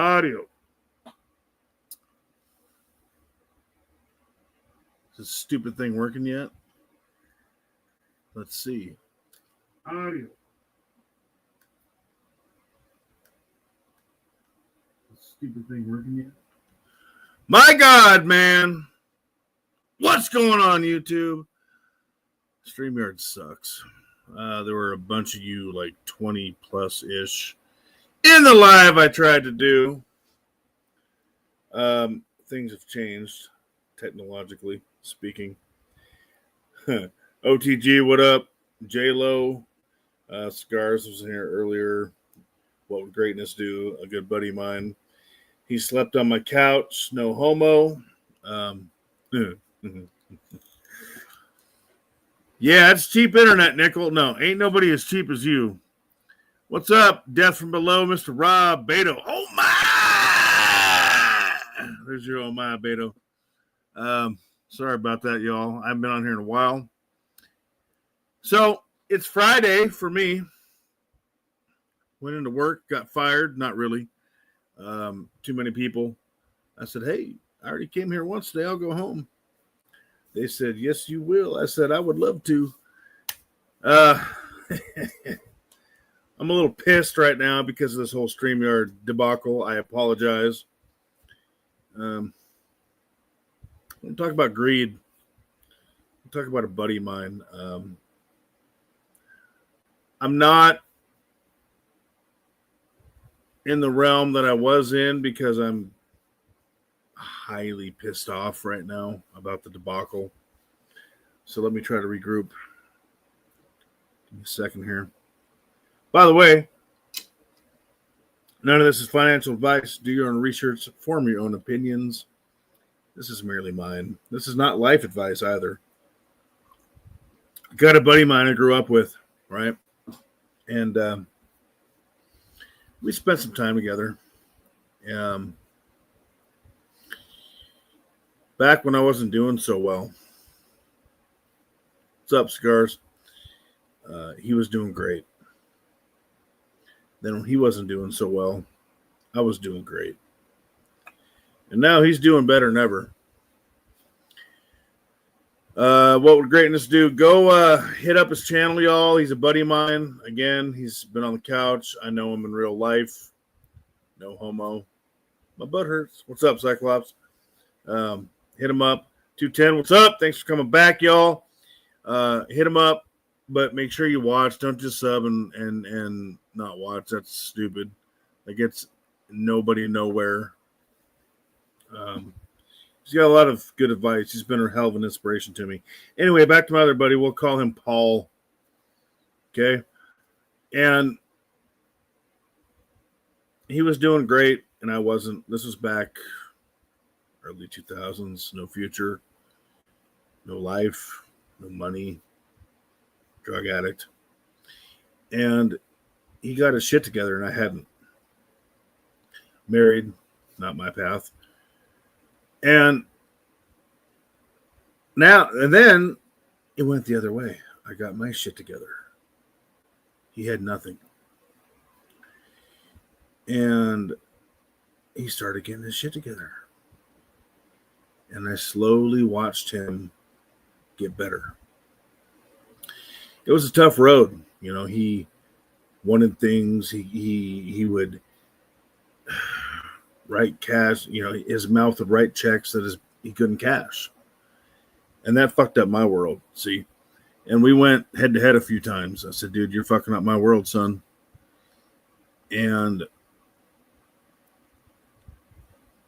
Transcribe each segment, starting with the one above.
Audio. Is this stupid thing working yet? Let's see. Audio. Is this stupid thing working yet? My God, man. What's going on, YouTube? StreamYard sucks. There were a bunch of you, like 20 plus ish, in the live I tried to do. Things have changed, technologically speaking. OTG, what up? J-Lo, Cigars was in here earlier. What would greatness do? A good buddy of mine. He slept on my couch. No homo. Yeah, it's cheap internet, Nickel. No, ain't nobody as cheap as you. What's up? Death from below, Mr. Rob Beto. Oh my! There's your oh my, Beto. Sorry about that, y'all. I haven't been on here in a while. So it's Friday for me. Went into work, got fired. Not really. Too many people. I said, hey, I already came here once today. I'll go home. They said, yes, you will. I said, I would love to. I'm a little pissed right now because of this whole StreamYard debacle. I apologize. I'm going to talk about greed. I'll talk about a buddy of mine. I'm not in the realm that I was in because I'm highly pissed off right now about the debacle. So let me try to regroup. Give me a second here. By the way, none of this is financial advice. Do your own research. Form your own opinions. This is merely mine. This is not life advice either. Got a buddy of mine I grew up with, right? And we spent some time together. Back when I wasn't doing so well. What's up, Cigars? He was doing great. Then when he wasn't doing so well, I was doing great. And now he's doing better than ever. What would greatness do? Go hit up his channel, y'all. He's a buddy of mine. Again, he's been on the couch. I know him in real life. No homo. My butt hurts. What's up, Cyclops? Hit him up. 210, what's up? Thanks for coming back, y'all. Hit him up, but make sure you watch. Don't just sub and not watch. That's stupid. That gets nobody nowhere. He's got a lot of good advice. He's been a hell of an inspiration to me. Anyway, back to my other buddy. We'll call him Paul. Okay? And he was doing great, and I wasn't. This was back early 2000s. No future. No life. No money. Drug addict. And he got his shit together, and I hadn't. Married. Not my path. And then it went the other way. I got my shit together. He had nothing. And he started getting his shit together. And I slowly watched him get better. It was a tough road. You know, he wanted things. He would write cash, you know, his mouth would write checks that he couldn't cash. And that fucked up my world, see? And we went head to head a few times. I said, dude, you're fucking up my world, son. And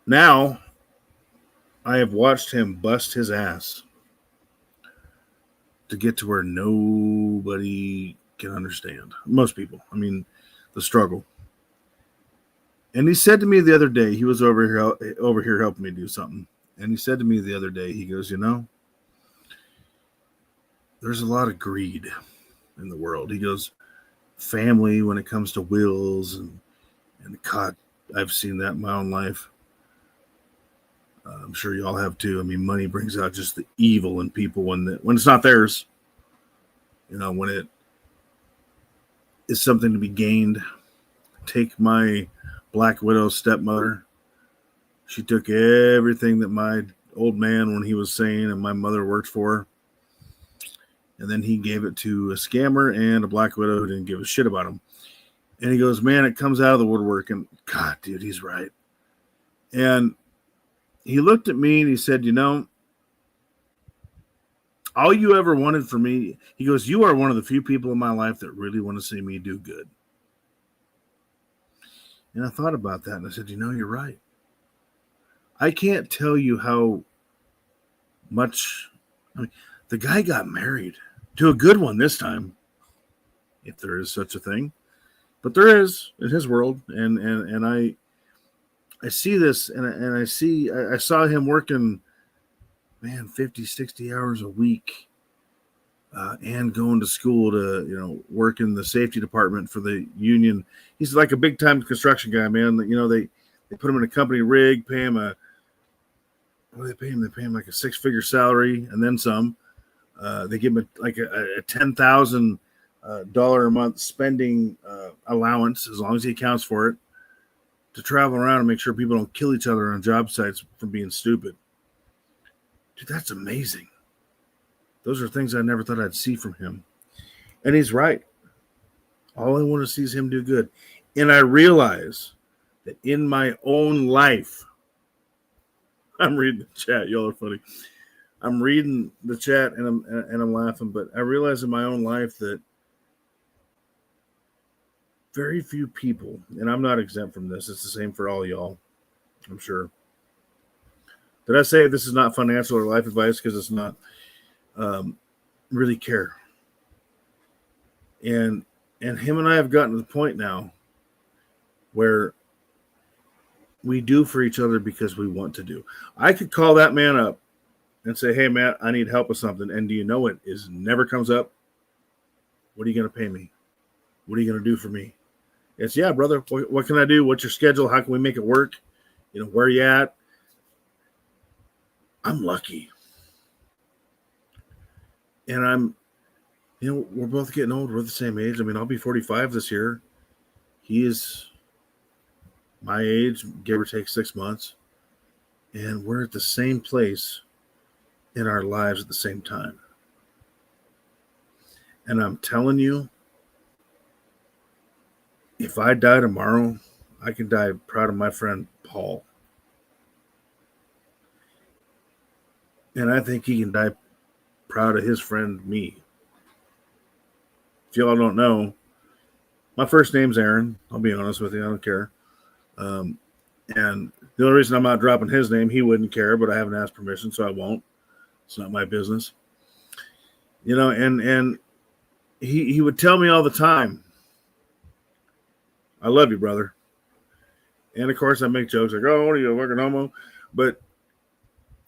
now I have watched him bust his ass to get to where nobody can understand. Most people. I mean, the struggle. And he said to me the other day, he was over here helping me do something. And he said to me the other day, he goes, you know, there's a lot of greed in the world. He goes, family when it comes to wills and God, I've seen that in my own life. I'm sure y'all have too. I mean, money brings out just the evil in people when it's not theirs. You know, when it is something to be gained. Take my Black Widow's stepmother. She took everything that my old man, when he was sane, and my mother worked for, and then he gave it to a scammer and a Black Widow who didn't give a shit about him. And he goes, man, it comes out of the woodwork. And God, dude, he's right. And he looked at me and he said, all you ever wanted from me, he goes, you are one of the few people in my life that really want to see me do good. And I thought about that and I said, you're right. I can't tell you how much. The guy got married to a good one this time, if there is such a thing. But there is in his world, and I see this, and I saw him working, man, 50, 60 hours a week, and going to school to work in the safety department for the union. He's like a big time construction guy, man. They put him in a company rig, pay him what do they pay him? They pay him like a 6-figure salary and then some. They give him a $10,000 a month spending allowance, as long as he accounts for it, to travel around and make sure people don't kill each other on job sites from being stupid. Dude, that's amazing. Those are things I never thought I'd see from him. And he's right. All I want to see is him do good. And I realize that in my own life, I'm reading the chat. Y'all are funny. I'm reading the chat and I'm laughing, but I realize in my own life that very few people, and I'm not exempt from this, it's the same for all y'all, I'm sure. Did I say this is not financial or life advice? Because it's not. Really care. And him and I have gotten to the point now where we do for each other because we want to do. I could call that man up and say, hey, man, I need help with something. And do you know it never comes up? What are you going to pay me? What are you going to do for me? It's, yeah, brother, what can I do? What's your schedule? How can we make it work? Where are you at? I'm lucky. And we're both getting old. We're the same age. I'll be 45 this year. He is my age, give or take 6 months. And we're at the same place in our lives at the same time. And I'm telling you, if I die tomorrow, I can die proud of my friend Paul. And I think he can die proud of his friend me. If y'all don't know, my first name's Aaron. I'll be honest with you, I don't care. And the only reason I'm not dropping his name, he wouldn't care, but I haven't asked permission, so I won't. It's not my business. And he would tell me all the time, I love you, brother. And of course I make jokes like, oh, what are you, a fucking homo? But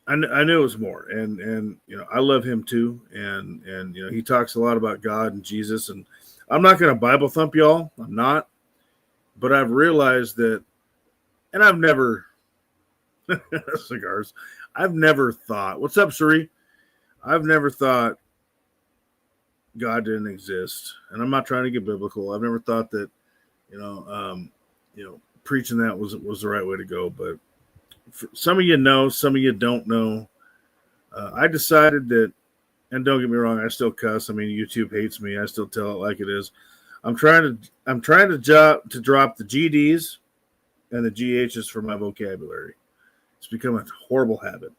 I knew it was more, and I love him too, and he talks a lot about God and Jesus, and I'm not going to Bible thump y'all, I'm not, but I've realized that, and I've never cigars, I've never thought, what's up, Suri? I've never thought God didn't exist, and I'm not trying to get biblical. I've never thought that, preaching that was the right way to go, but some of you know, some of you don't know. I decided that, and don't get me wrong, I still cuss. YouTube hates me. I still tell it like it is. I'm trying to drop the GDs and the GHs from my vocabulary. It's become a horrible habit.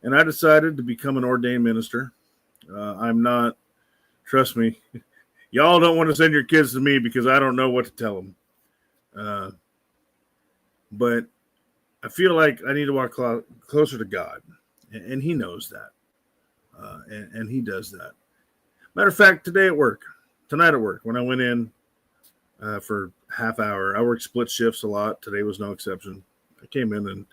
And I decided to become an ordained minister. I'm not, trust me, y'all don't want to send your kids to me because I don't know what to tell them. But I feel like I need to walk closer to God, and he knows that, and he does that. Matter of fact, tonight at work, when I went in for half hour, I worked split shifts a lot. Today was no exception. I came in, and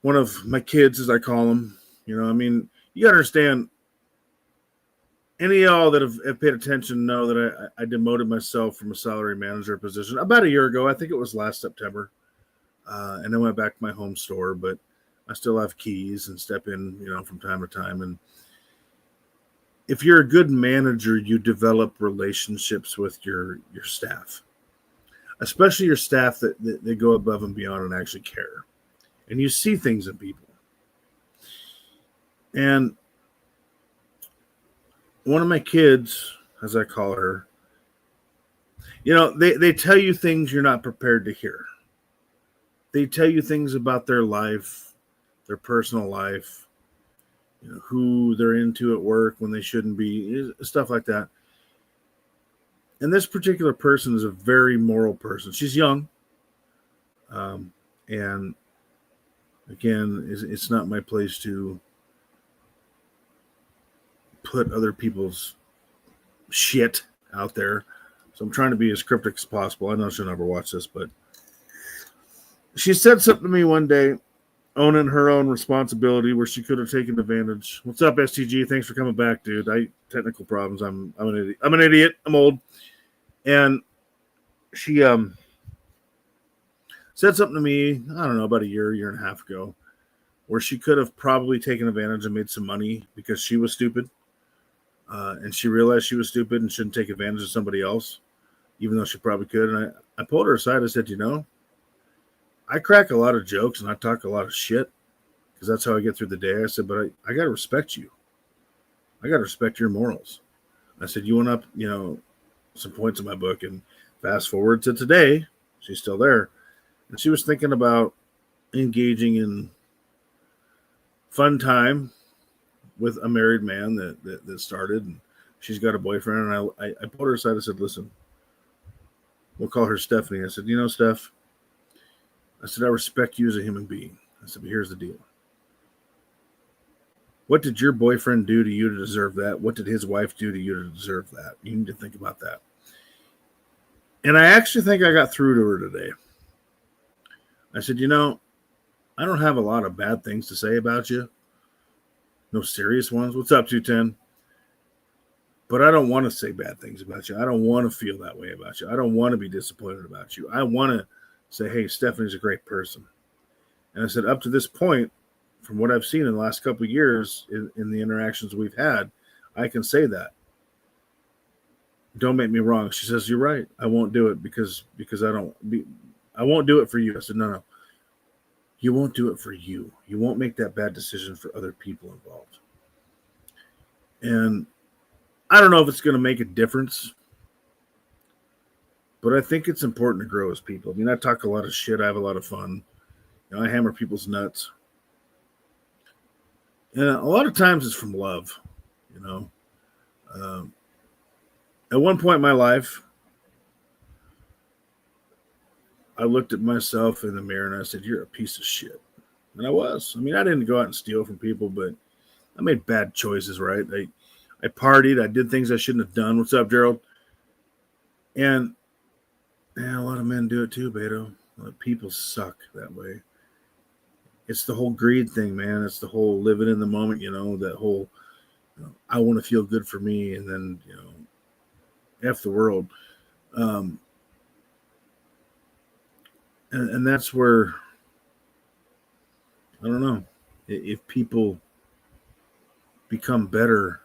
one of my kids, as I call them, you got to understand, any of y'all that have paid attention know that I demoted myself from a salary manager position about a year ago. I think it was last September. And I went back to my home store, but I still have keys and step in, from time to time. And if you're a good manager, you develop relationships with your staff. especially your staff that go above and beyond and actually care. And you see things in people. And one of my kids, as I call her, they tell you things you're not prepared to hear. They tell you things about their life, their personal life, who they're into at work when they shouldn't be, stuff like that. And this particular person is a very moral person. She's young. And again, it's not my place to put other people's shit out there. So I'm trying to be as cryptic as possible. I know she'll never watch this, but she said something to me one day, owning her own responsibility where she could have taken advantage. What's up, STG? Thanks for coming back, dude. Technical problems. I'm an idiot. I'm an idiot. I'm old. And she said something to me, I don't know, about a year and a half ago, where she could have probably taken advantage and made some money because she was stupid. And she realized she was stupid and shouldn't take advantage of somebody else, even though she probably could. And I pulled her aside. I said, I crack a lot of jokes and I talk a lot of shit because that's how I get through the day. I said, but I got to respect you. I got to respect your morals. I said, you went up, some points in my book, and fast forward to today, she's still there. And she was thinking about engaging in fun time with a married man that started, and she's got a boyfriend. And I pulled her aside. I said, listen, we'll call her Stephanie. I said, Steph, I said, I respect you as a human being. I said, but here's the deal. What did your boyfriend do to you to deserve that? What did his wife do to you to deserve that? You need to think about that. And I actually think I got through to her today. I said, I don't have a lot of bad things to say about you. No serious ones. What's up, 210? But I don't want to say bad things about you. I don't want to feel that way about you. I don't want to be disappointed about you. I want to say, hey, Stephanie's a great person. And I said, up to this point, from what I've seen in the last couple of years in the interactions we've had, I can say that. Don't make me wrong. She says, you're right. I won't do it because I won't do it for you. I said, no. You won't do it for you. You won't make that bad decision for other people involved. And I don't know if it's going to make a difference, but I think it's important to grow as people. I mean, I talk a lot of shit. I have a lot of fun. I hammer people's nuts. And a lot of times it's from love, At one point in my life, I looked at myself in the mirror and I said, you're a piece of shit. And I was. I mean, I didn't go out and steal from people, but I made bad choices, right? I partied. I did things I shouldn't have done. What's up, Gerald? And a lot of men do it too, Beto. People suck that way. It's the whole greed thing, man. It's the whole living in the moment, that whole, I want to feel good for me. And then, F the world. And that's where, I don't know, if people become better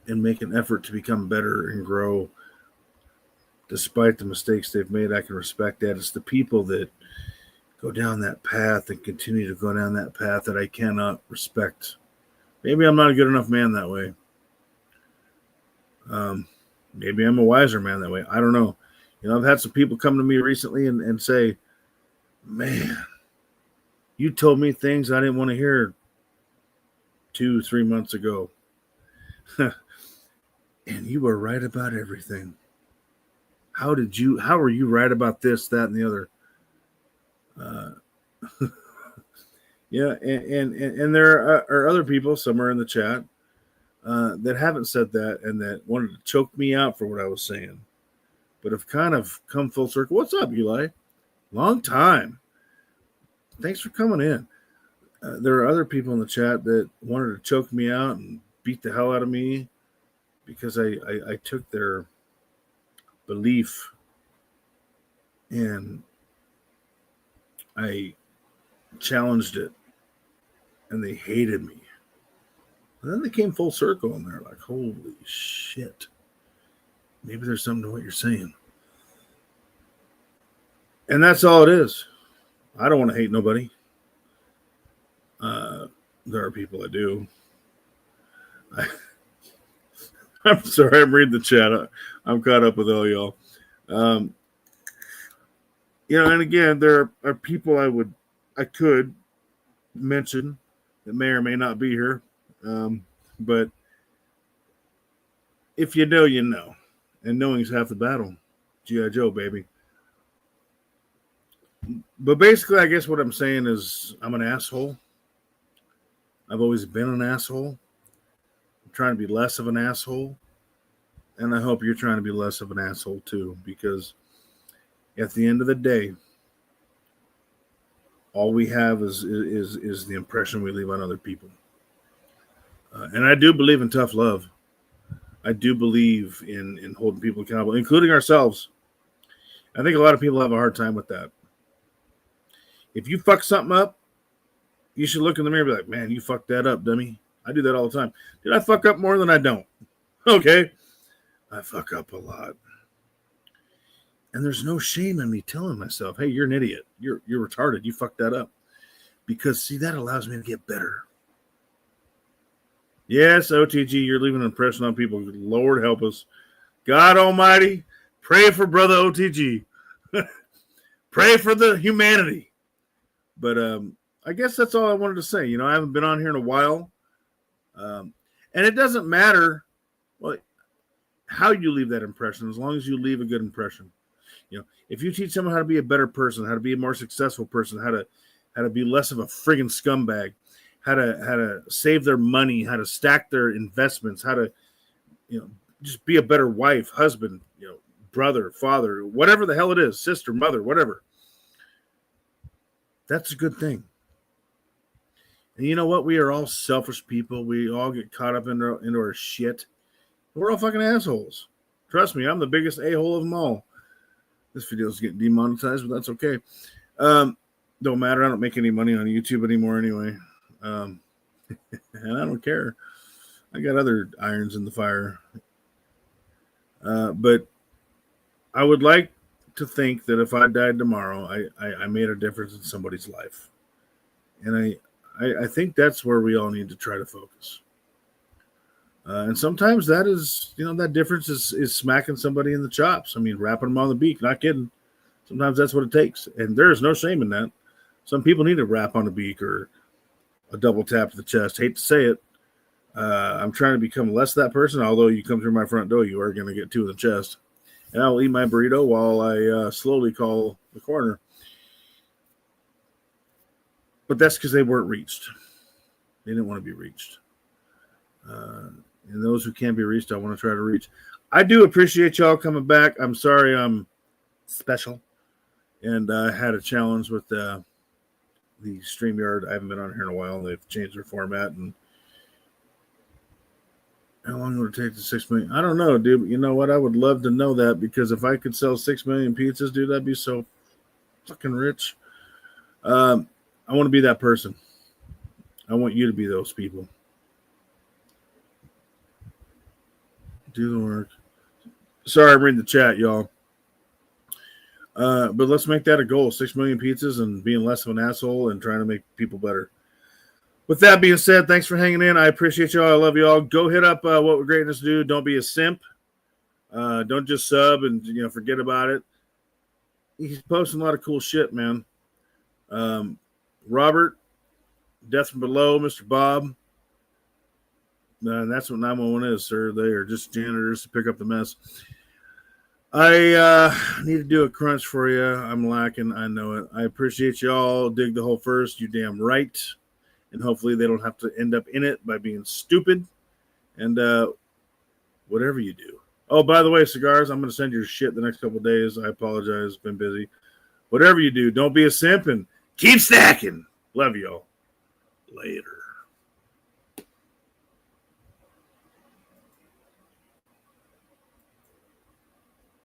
and make an effort to become better and grow despite the mistakes they've made, I can respect that. It's the people that go down that path and continue to go down that path that I cannot respect. Maybe I'm not a good enough man that way. Maybe I'm a wiser man that way. I don't know. I've had some people come to me recently and say, man, you told me things I didn't want to hear 2-3 months ago. And you were right about everything. How were you right about this, that, and the other? Yeah, and there are other people somewhere in the chat that haven't said that and that wanted to choke me out for what I was saying, but have kind of come full circle. What's up, Eli? Long time. Thanks for coming in. There are other people in the chat that wanted to choke me out and beat the hell out of me because I took their belief and I challenged it, and they hated me. And then they came full circle, and they're like, holy shit. maybe there's something to what you're saying. And that's all it is. I don't want to hate nobody. There are people that do. I'm sorry, I'm reading the chat. I'm caught up with all y'all. And again, there are people I could mention that may or may not be here. But if you know, you know. And knowing's half the battle. G.I. Joe, baby. But basically, I guess what I'm saying is I'm an asshole. I've always been an asshole. I'm trying to be less of an asshole. And I hope you're trying to be less of an asshole too, because at the end of the day, all we have is the impression we leave on other people. And I do believe in tough love. I do believe in holding people accountable, including ourselves. I think a lot of people have a hard time with that. If you fuck something up, you should look in the mirror and be like, man, you fucked that up, dummy. I do that all the time. Dude, I fuck up more than I don't. Okay? I fuck up a lot. And there's no shame in me telling myself, hey, you're an idiot. You're retarded. You fucked that up. Because, see, that allows me to get better. Yes, OTG, you're leaving an impression on people. Lord help us. God Almighty, pray for brother OTG. Pray for the humanity. But I guess that's all I wanted to say. I haven't been on here in a while. And it doesn't matter how you leave that impression, as long as you leave a good impression. If you teach someone how to be a better person, how to be a more successful person, how to be less of a friggin' scumbag, how to save their money, how to stack their investments, how to just be a better wife, husband, brother, father, whatever the hell it is, sister, mother, whatever. That's a good thing. And you know what? We are all selfish people. We all get caught up into our shit. We're all fucking assholes. Trust me, I'm the biggest a-hole of them all. This video is getting demonetized, but that's okay. Don't matter. I don't make any money on YouTube anymore anyway. And I don't care. I got other irons in the fire. But I would like to think that if I died tomorrow, I made a difference in somebody's life. And I think that's where we all need to try to focus. And sometimes that is, that difference is smacking somebody in the chops. I mean, rapping them on the beak, not kidding. Sometimes that's what it takes. And there is no shame in that. Some people need a rap on the beak or a double tap to the chest. Hate to say it. I'm trying to become less that person. Although you come through my front door, you are going to get two in the chest. And I'll eat my burrito while I slowly call the corner. But that's because they weren't reached. They didn't want to be reached. And those who can't be reached, I want to try to reach. I do appreciate y'all coming back. I'm sorry I'm special. And I had a challenge with the StreamYard. I haven't been on here in a while. They've changed their format. And how long would it take to 6 million? I don't know, dude. But you know what? I would love to know that, because if I could sell 6 million pizzas, dude, I'd be so fucking rich. I want to be that person. I want you to be those people. Do the work. Sorry, I'm reading the chat, y'all. But let's make that a goal. 6 million pizzas and being less of an asshole and trying to make people better. With that being said, thanks for hanging in. I appreciate y'all. I love y'all. Go hit up What Would Greatness Do. Don't be a simp. Don't just sub and forget about it. He's posting a lot of cool shit, man. Robert, Death from Below, Mr. Bob. And that's what 911 is, sir. They are just janitors to pick up the mess. I need to do a crunch for you. I'm lacking. I know it. I appreciate y'all. Dig the hole first. You damn right. And hopefully they don't have to end up in it by being stupid. And whatever you do. Oh, by the way, cigars, I'm going to send you shit the next couple of days. I apologize. Been busy. Whatever you do, don't be a simp and keep stacking. Love y'all. Later.